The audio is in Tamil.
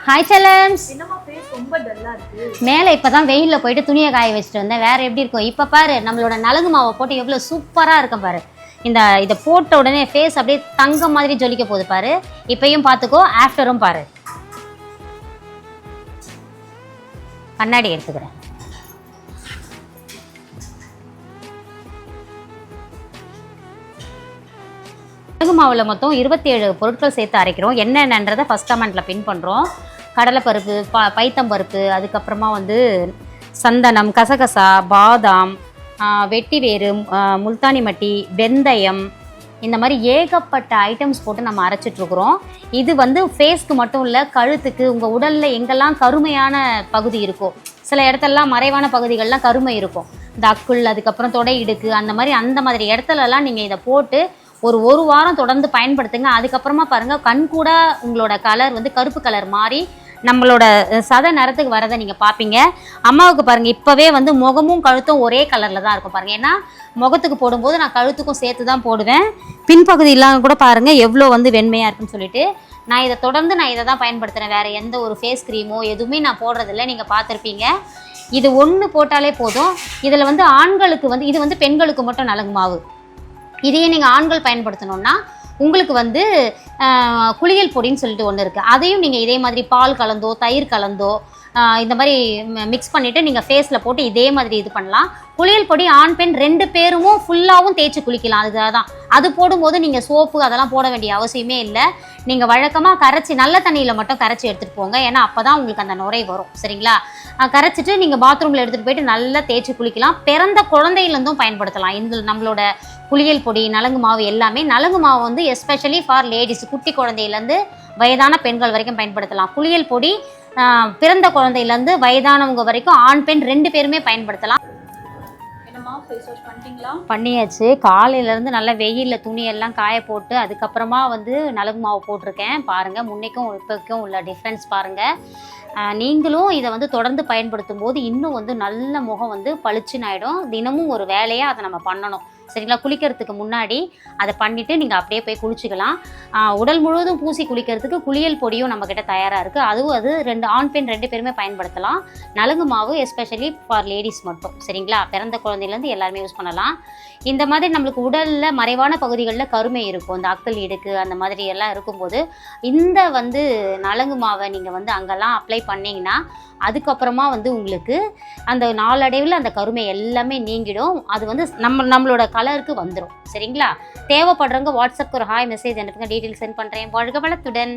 ஹாய் செல்லம்ஸ். என்னமா ஃபேஸ் ரொம்ப டல்லா இருக்கு? மேலே இப்பதான் வெயில்ல போயிட்டு துணியை காய வச்சுட்டு வந்தேன். வேற எப்படி இருக்கும் இப்போ பாரு, நம்மளோட நலங்கு மாவை போட்டு எவ்வளோ சூப்பராக இருக்கும் பாரு. இதை போட்ட உடனே ஃபேஸ் அப்படியே தங்கம் மாதிரி ஜொலிக்க போகுது பாரு. இப்பயும் பார்த்துக்கோ, ஆஃப்டரும் பாரு. கண்ணாடி எடுத்துக்கிறேன். நலங்கு மாவில் மொத்தம் 27 பொருட்கள் சேர்த்து அரைக்கிறோம். என்னென்னன்றதை ஃபஸ்ட் கமெண்ட்டில் பின் பண்ணுறோம். கடலைப்பருப்பு, பைத்தம்பருப்பு, அதுக்கப்புறமா சந்தனம், கசகசா, பாதாம், வெட்டிவேறு, முல்தானி மட்டி, வெந்தயம், இந்த மாதிரி ஏகப்பட்ட ஐட்டம்ஸ் போட்டு நம்ம அரைச்சிட்ருக்குறோம். இது ஃபேஸ்க்கு மட்டும் இல்லை, கழுத்துக்கு, உங்கள் உடலில் எங்கெல்லாம் கருமையான பகுதி இருக்கோ, சில இடத்துலலாம் மறைவான பகுதிகள்லாம் கருமை இருக்கும், இந்த அக்குள், அதுக்கப்புறம் தொடை இடுக்கு, அந்த மாதிரி இடத்துலலாம் நீங்கள் இதை போட்டு ஒரு வாரம் தொடர்ந்து பயன்படுத்துங்க. அதுக்கப்புறமா பாருங்கள், கண் கூட உங்களோட கலர் கருப்பு கலர் மாறி நம்மளோட சத நிறத்துக்கு வரதை நீங்கள் பார்ப்பீங்க. அம்மாவுக்கு பாருங்கள், இப்போவே முகமும் கழுத்தும் ஒரே கலரில் தான் இருக்கும் பாருங்கள். ஏன்னா முகத்துக்கு போடும்போது நான் கழுத்துக்கும் சேர்த்து தான் போடுவேன். பின்பகுதி இல்லாமல் கூட பாருங்கள் எவ்வளோ வெண்மையாக இருக்குன்னு சொல்லிட்டு நான் இதை தான் பயன்படுத்துகிறேன். வேறு எந்த ஒரு ஃபேஸ் க்ரீமோ எதுவுமே நான் போடுறதில்ல. நீங்கள் பார்த்துருப்பீங்க. இது ஒன்று போட்டாலே போதும். இதில் ஆண்களுக்கு இது பெண்களுக்கு மட்டும் நலங்கு மாவு. இதையே நீங்கள் ஆண்கள் பயன்படுத்தணுன்னா உங்களுக்கு குளியல் பொடின்னு சொல்லிட்டு ஒன்று இருக்குது. அதையும் நீங்கள் இதே மாதிரி பால் கலந்தோ தயிர் கலந்தோ இந்த மாதிரி மிக்ஸ் பண்ணிவிட்டு நீங்கள் ஃபேஸில் போட்டு இதே மாதிரி இது பண்ணலாம். குளியல் பொடி ஆண் பெண் 2 பேரும் ஃபுல்லாகவும் தேய்ச்சி குளிக்கலாம். அதுதான் அது போடும்போது நீங்கள் சோப்பு அதெல்லாம் போட வேண்டிய அவசியமே இல்லை. நீங்கள் வழக்கமாக கரைச்சி நல்ல தண்ணியில் மட்டும் கரைச்சி எடுத்துகிட்டு போங்க. ஏன்னா அப்போ தான் உங்களுக்கு அந்த நுரை வரும். சரிங்களா? கரைச்சிட்டு நீங்கள் பாத்ரூமில் எடுத்துகிட்டு போயிட்டு நல்லா தேய்ச்சி குளிக்கலாம். பிறந்த குழந்தையிலேருந்தும் பயன்படுத்தலாம். இந்த நம்மளோட குளியல் பொடி, நலங்கு மாவு எல்லாமே. நலங்கு மாவு எஸ்பெஷலி ஃபார் லேடிஸ், குட்டி குழந்தையிலேருந்து வயதான பெண்கள் வரைக்கும் பயன்படுத்தலாம். குளியல் பொடி பிறந்த குழந்தையிலேருந்து வயதானவங்க வரைக்கும் ஆண் பெண் 2 பேருமே பயன்படுத்தலாம். பண்ணியாச்சு. காலையிலேருந்து நல்லா வெயிலில் துணியெல்லாம் காய போட்டு அதுக்கப்புறமா நலங்கு மாவு போட்டிருக்கேன். பாருங்கள், முன்னைக்கும் இப்போக்கும் உள்ள டிஃப்ரென்ஸ் பாருங்கள். நீங்களும் இதை தொடர்ந்து பயன்படுத்தும் போது இன்னும் நல்ல முகம் பளிச்சுன்னு ஆகிடும். தினமும் ஒரு வேலையாக அதை நம்ம பண்ணணும். சரிங்களா? குளிக்கிறதுக்கு முன்னாடி அதை பண்ணிவிட்டு நீங்கள் அப்படியே போய் குளிச்சுக்கலாம். உடல் முழுவதும் பூசி குளிக்கிறதுக்கு குளியல் பொடியும் நம்மக்கிட்ட தயாராக இருக்குது. அது ஆண் பெண் 2 பேருமே பயன்படுத்தலாம். நலங்கு மாவு எஸ்பெஷலி ஃபார் லேடிஸ் மட்டும். சரிங்களா? பிறந்த குழந்தையிலேருந்து எல்லாருமே யூஸ் பண்ணலாம். இந்த மாதிரி நம்மளுக்கு உடலில் மறைவான பகுதிகளில் கருமை இருக்கும், இந்த அக்கல் இடுக்கு அந்த மாதிரி எல்லாம் இருக்கும்போது இந்த நலங்கு மாவை நீங்கள் அங்கெல்லாம் அப்ளை பண்ணிங்கன்னா அதுக்கப்புறமா உங்களுக்கு அந்த நாளடைவில் அந்த கருமை எல்லாமே நீங்கிடும். அது நம்மளோட கலருக்கு வந்துடும். சரிங்களா? தேவைப்படுறவங்க வாட்ஸ்அப்க்கு ஒரு ஹாய் மெசேஜ் அனுப்புங்க. டீட்டெயில் சென்ட் பண்ணுறேன். வாழ்க வளத்துடன்.